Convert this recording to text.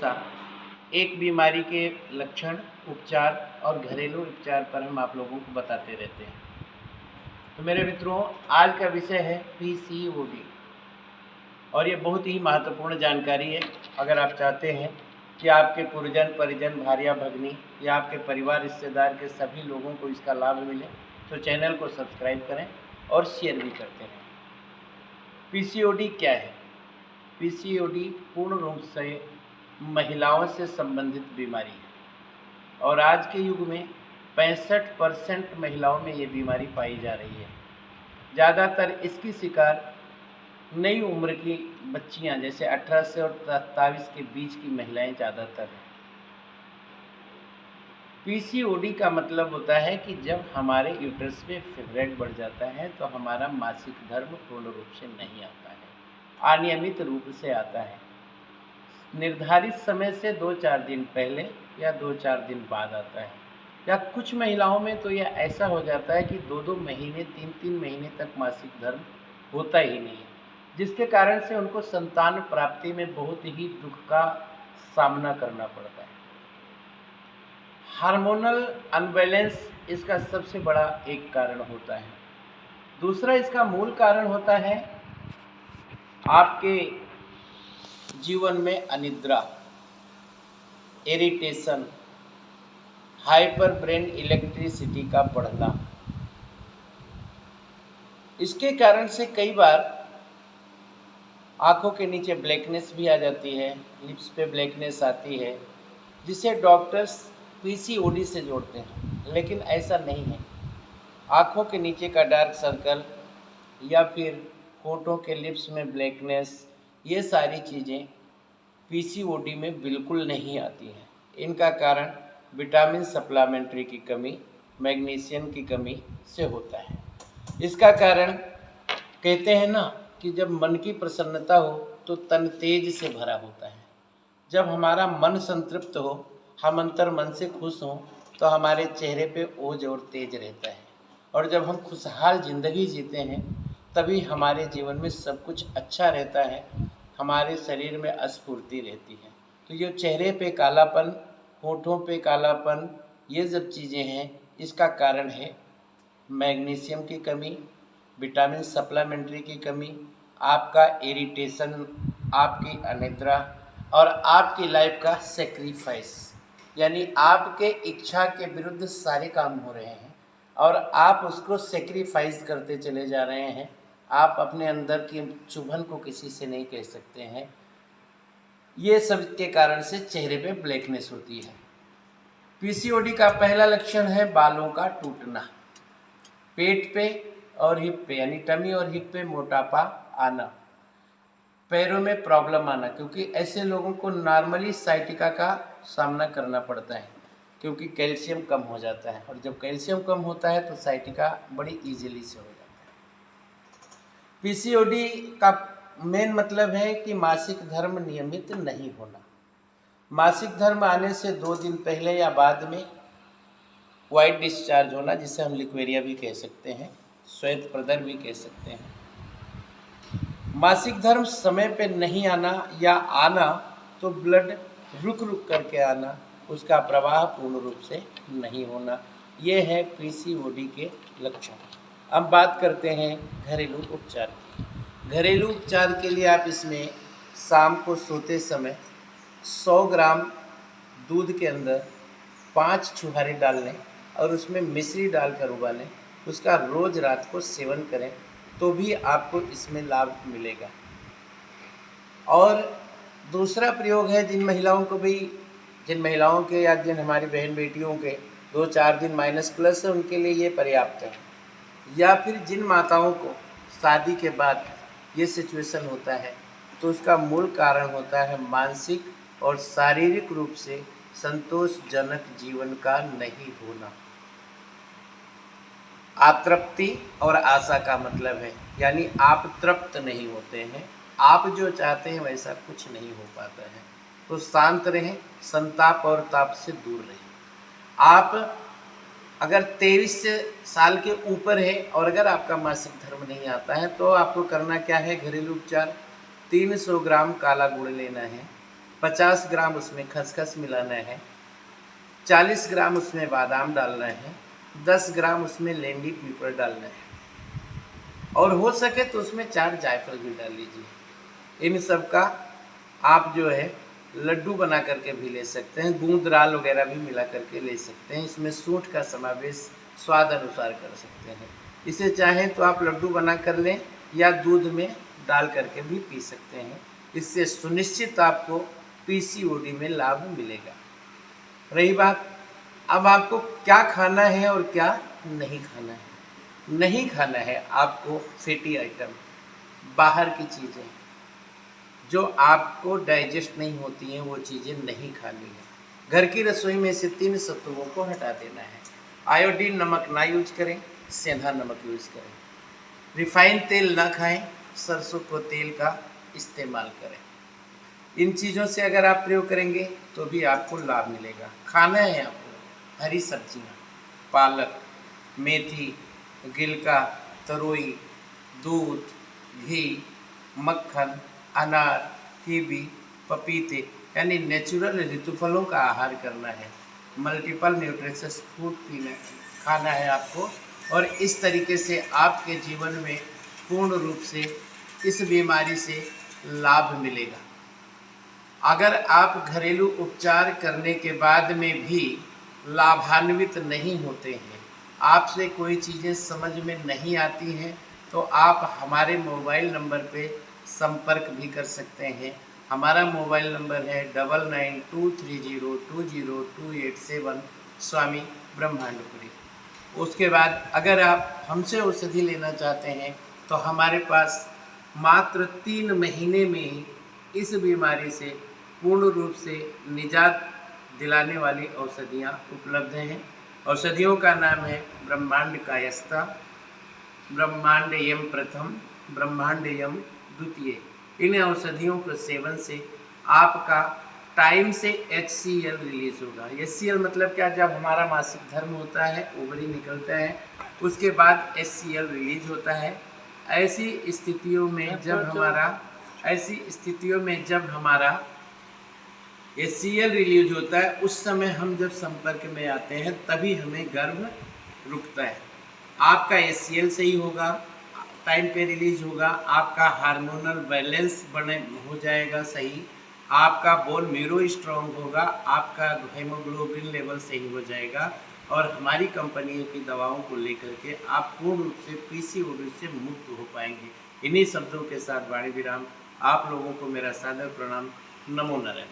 हमेशा एक बीमारी के लक्षण, उपचार और घरेलू उपचार पर हम आप लोगों को बताते रहते हैं। तो मेरे मित्रों, आज का विषय है पीसीओडी और ये बहुत ही महत्वपूर्ण जानकारी है। अगर आप चाहते हैं कि आपके पुरजन, परिजन, भारिया, भगनी या आपके परिवार, रिश्तेदार के सभी लोगों को इसका लाभ मिले तो चैनल को सब्सक्राइब करें और शेयर भी करते रहें। पीसीओडी क्या है? पीसीओडी पूर्ण रूप से महिलाओं से संबंधित बीमारी है और आज के युग में 65% महिलाओं में ये बीमारी पाई जा रही है। ज़्यादातर इसकी शिकार नई उम्र की बच्चियां, जैसे 18 से और 27 के बीच की महिलाएं ज़्यादातर हैं। पीसीओडी का मतलब होता है कि जब हमारे यूट्रस में फिब्राइड बढ़ जाता है तो हमारा मासिक धर्म पूर्ण रूप से नहीं आता है, अनियमित रूप से आता है। निर्धारित समय से 2-4 दिन पहले या 2-4 दिन बाद आता है, या कुछ महिलाओं में तो यह ऐसा हो जाता है कि 2-2 महीने, 3-3 महीने तक मासिक धर्म होता ही नहीं है, जिसके कारण से उनको संतान प्राप्ति में बहुत ही दुख का सामना करना पड़ता है। हार्मोनल अनबैलेंस इसका सबसे बड़ा एक कारण होता है। दूसरा इसका मूल कारण होता है आपके जीवन में अनिद्रा, इरिटेशन, हाइपर ब्रेन इलेक्ट्रिसिटी का बढ़ना। इसके कारण से कई बार आंखों के नीचे ब्लैकनेस भी आ जाती है, लिप्स पे ब्लैकनेस आती है, जिसे डॉक्टर्स पीसीओडी से जोड़ते हैं, लेकिन ऐसा नहीं है। आंखों के नीचे का डार्क सर्कल या फिर होठों के लिप्स में ब्लैकनेस, ये सारी चीज़ें पीसीओडी में बिल्कुल नहीं आती हैं। इनका कारण विटामिन सप्लीमेंट्री की कमी, मैग्नीशियम की कमी से होता है। इसका कारण कहते हैं ना कि जब मन की प्रसन्नता हो तो तन तेज से भरा होता है। जब हमारा मन संतृप्त हो, हम अंतर मन से खुश हों, तो हमारे चेहरे पे ओज और तेज रहता है। और जब हम खुशहाल ज़िंदगी जीते हैं तभी हमारे जीवन में सब कुछ अच्छा रहता है, हमारे शरीर में स्फूर्ति रहती है। तो ये चेहरे पे कालापन, होठों पे कालापन, ये सब चीज़ें हैं, इसका कारण है मैग्नीशियम की कमी, विटामिन सप्लीमेंट्री की कमी, आपका इरिटेशन, आपकी अनिद्रा और आपकी लाइफ का सेक्रीफाइस, यानी आपके इच्छा के विरुद्ध सारे काम हो रहे हैं और आप उसको सेक्रीफाइस करते चले जा रहे हैं। आप अपने अंदर की चुभन को किसी से नहीं कह सकते हैं। ये सब के कारण से चेहरे पे ब्लैकनेस होती है। पीसीओडी का पहला लक्षण है बालों का टूटना, पेट पे और हिप पे, यानी टमी और हिप पे मोटापा आना, पैरों में प्रॉब्लम आना, क्योंकि ऐसे लोगों को नॉर्मली साइटिका का सामना करना पड़ता है क्योंकि कैल्शियम कम हो जाता है, और जब कैल्शियम कम होता है तो साइटिका बड़ी इजीली से हो जाता है। पीसीओडी का मेन मतलब है कि मासिक धर्म नियमित नहीं होना। मासिक धर्म आने से 2 दिन पहले या बाद में वाइट डिस्चार्ज होना, जिसे हम लिक्वेरिया भी कह सकते हैं, श्वेत प्रदर भी कह सकते हैं। मासिक धर्म समय पे नहीं आना या आना तो ब्लड रुक रुक करके आना, उसका प्रवाह पूर्ण रूप से नहीं होना, ये है पीसीओडी के लक्षण। अब बात करते हैं घरेलू उपचार की। घरेलू उपचार के लिए आप इसमें शाम को सोते समय 100 ग्राम दूध के अंदर 5 छुहारे डाल लें और उसमें मिश्री डालकर उबालें, उसका रोज़ रात को सेवन करें तो भी आपको इसमें लाभ मिलेगा। और दूसरा प्रयोग है, जिन महिलाओं के या जिन हमारी बहन बेटियों के 2-4 दिन माइनस प्लस है, उनके लिए ये पर्याप्त है। या फिर जिन माताओं को शादी के बाद ये सिचुएशन होता है तो उसका मूल कारण होता है मानसिक और शारीरिक रूप से संतोषजनक जीवन का नहीं होना। अतृप्ति और आशा का मतलब है, यानी आप तृप्त नहीं होते हैं, आप जो चाहते हैं वैसा कुछ नहीं हो पाता है। तो शांत रहें, संताप और ताप से दूर रहें। आप अगर 23 साल के ऊपर है और अगर आपका मासिक धर्म नहीं आता है तो आपको करना क्या है, घरेलू उपचार 300 ग्राम काला गुड़ लेना है, 50 ग्राम उसमें खसखस मिलाना है, 40 ग्राम उसमें बादाम डालना है, 10 ग्राम उसमें लेंडी पीपर डालना है, और हो सके तो उसमें 4 जायफल भी डाल लीजिए। इन सब का आप जो है लड्डू बना करके भी ले सकते हैं, गूंद राल वगैरह भी मिला करके ले सकते हैं। इसमें सूंठ का समावेश स्वाद अनुसार कर सकते हैं। इसे चाहें तो आप लड्डू बना कर लें या दूध में डाल करके भी पी सकते हैं। इससे सुनिश्चित आपको पीसीओडी में लाभ मिलेगा। रही बात अब आपको क्या खाना है और क्या नहीं खाना है। नहीं खाना है आपको फैटी आइटम, बाहर की चीज़ें जो आपको डाइजेस्ट नहीं होती हैं, वो चीज़ें नहीं खानी है। घर की रसोई में से 3 सत्वों को हटा देना है। आयोडीन नमक ना यूज करें, सेंधा नमक यूज करें। रिफाइंड तेल ना खाएं, सरसों को तेल का इस्तेमाल करें। इन चीज़ों से अगर आप प्रयोग करेंगे तो भी आपको लाभ मिलेगा। खाना है आपको हरी सब्जियाँ, पालक, मेथी, गिलका, तरोई, दूध, घी, मक्खन, अनार, कीवी, पपीते यानी नेचुरल ऋतुफलों का आहार करना है। मल्टीपल न्यूट्रिशियस फूड खाना है आपको, और इस तरीके से आपके जीवन में पूर्ण रूप से इस बीमारी से लाभ मिलेगा। अगर आप घरेलू उपचार करने के बाद में भी लाभान्वित नहीं होते हैं, आपसे कोई चीज़ें समझ में नहीं आती हैं, तो आप हमारे मोबाइल नंबर पे संपर्क भी कर सकते हैं। हमारा मोबाइल नंबर है 9923020287 स्वामी ब्रह्मांडपुरी। उसके बाद अगर आप हमसे औषधि लेना चाहते हैं तो हमारे पास मात्र 3 महीने में ही इस बीमारी से पूर्ण रूप से निजात दिलाने वाली औषधियाँ उपलब्ध हैं। औषधियों का नाम है ब्रह्मांड कायस्था, ब्रह्मांडयम प्रथम, ब्रह्मांडयम द्वितीय। इन औषधियों के सेवन से आपका टाइम से HCl रिलीज होगा। HCl मतलब क्या, जब हमारा मासिक धर्म होता है, ओवरी निकलता है, उसके बाद HCl रिलीज होता है। ऐसी स्थितियों में जब हमारा HCl रिलीज होता है, उस समय हम जब संपर्क में आते हैं तभी हमें गर्भ रुकता है। आपका HCl सही होगा, टाइम पे रिलीज होगा, आपका हार्मोनल बैलेंस हो जाएगा सही, आपका बोन मीरो स्ट्रॉन्ग होगा, आपका हेमोग्लोबिन लेवल सही हो जाएगा, और हमारी कंपनियों की दवाओं को लेकर के आप पूर्ण रूप से पीसीओडी से मुक्त हो पाएंगे। इन्हीं शब्दों के साथ वाणी विराम। आप लोगों को मेरा सादर प्रणाम। नमो नारायण।